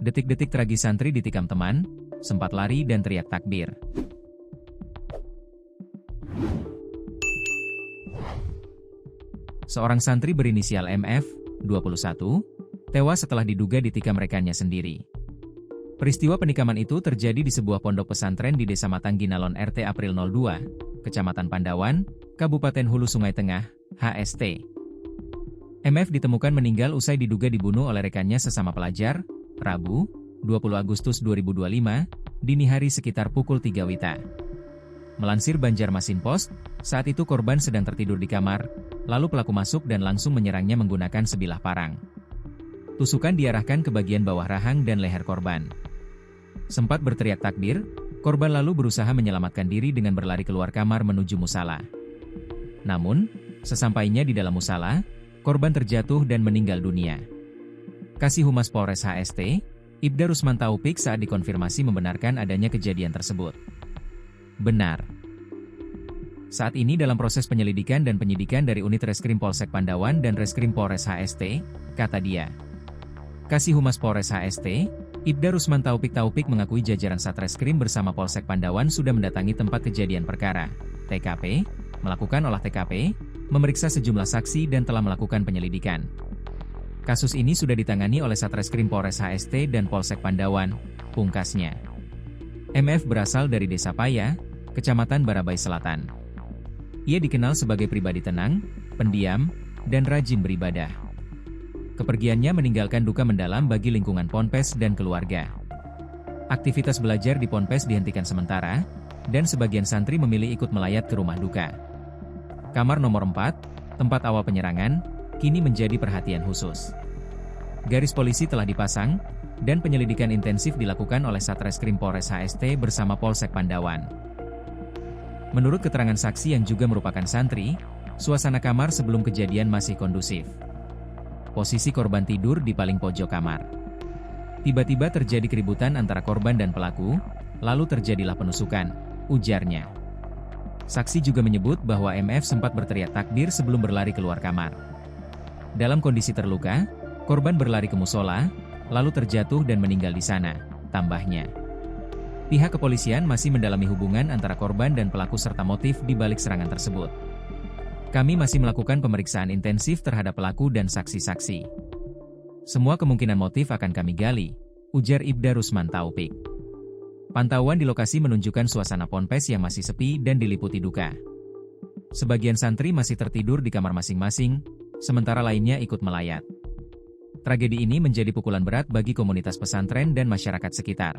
Detik-detik tragis santri ditikam teman, sempat lari dan teriak takbir. Seorang santri berinisial MF, 21, tewas setelah diduga ditikam rekannya sendiri. Peristiwa penikaman itu terjadi di sebuah pondok pesantren di Desa Matangginalon RT April 02, Kecamatan Pandawan, Kabupaten Hulu Sungai Tengah, HST. MF ditemukan meninggal usai diduga dibunuh oleh rekannya sesama pelajar, Rabu, 20 Agustus 2025, dini hari sekitar pukul 3 WITA. Melansir Banjarmasin Post, saat itu korban sedang tertidur di kamar, lalu pelaku masuk dan langsung menyerangnya menggunakan sebilah parang. Tusukan diarahkan ke bagian bawah rahang dan leher korban. Sempat berteriak takbir, korban lalu berusaha menyelamatkan diri dengan berlari keluar kamar menuju musala. Namun, sesampainya di dalam musala, korban terjatuh dan meninggal dunia. Kasih Humas Polres HST, Ibda Rusman Taufik saat dikonfirmasi membenarkan adanya kejadian tersebut. Benar. Saat ini dalam proses penyelidikan dan penyidikan dari unit Reskrim Polsek Pandawan dan Reskrim Polres HST, kata dia. Kasih Humas Polres HST, Ibda Rusman Taufik mengakui jajaran Satreskrim bersama Polsek Pandawan sudah mendatangi tempat kejadian perkara, TKP, melakukan olah TKP, memeriksa sejumlah saksi dan telah melakukan penyelidikan. Kasus ini sudah ditangani oleh Satreskrim Polres HST dan Polsek Pandawan, pungkasnya. MF berasal dari Desa Paya, Kecamatan Barabai Selatan. Ia dikenal sebagai pribadi tenang, pendiam, dan rajin beribadah. Kepergiannya meninggalkan duka mendalam bagi lingkungan Ponpes dan keluarga. Aktivitas belajar di Ponpes dihentikan sementara, dan sebagian santri memilih ikut melayat ke rumah duka. Kamar nomor 4, tempat awal penyerangan, kini menjadi perhatian khusus. Garis polisi telah dipasang, dan penyelidikan intensif dilakukan oleh Satreskrim Polres HST bersama Polsek Pandawan. Menurut keterangan saksi yang juga merupakan santri, suasana kamar sebelum kejadian masih kondusif. Posisi korban tidur di paling pojok kamar. Tiba-tiba terjadi keributan antara korban dan pelaku, lalu terjadilah penusukan, ujarnya. Saksi juga menyebut bahwa MF sempat berteriak takbir sebelum berlari keluar kamar. Dalam kondisi terluka, korban berlari ke musola, lalu terjatuh dan meninggal di sana, tambahnya. Pihak kepolisian masih mendalami hubungan antara korban dan pelaku serta motif di balik serangan tersebut. Kami masih melakukan pemeriksaan intensif terhadap pelaku dan saksi-saksi. Semua kemungkinan motif akan kami gali, ujar Ibda Rusman Taufik. Pantauan di lokasi menunjukkan suasana Ponpes yang masih sepi dan diliputi duka. Sebagian santri masih tertidur di kamar masing-masing, sementara lainnya ikut melayat. Tragedi ini menjadi pukulan berat bagi komunitas pesantren dan masyarakat sekitar.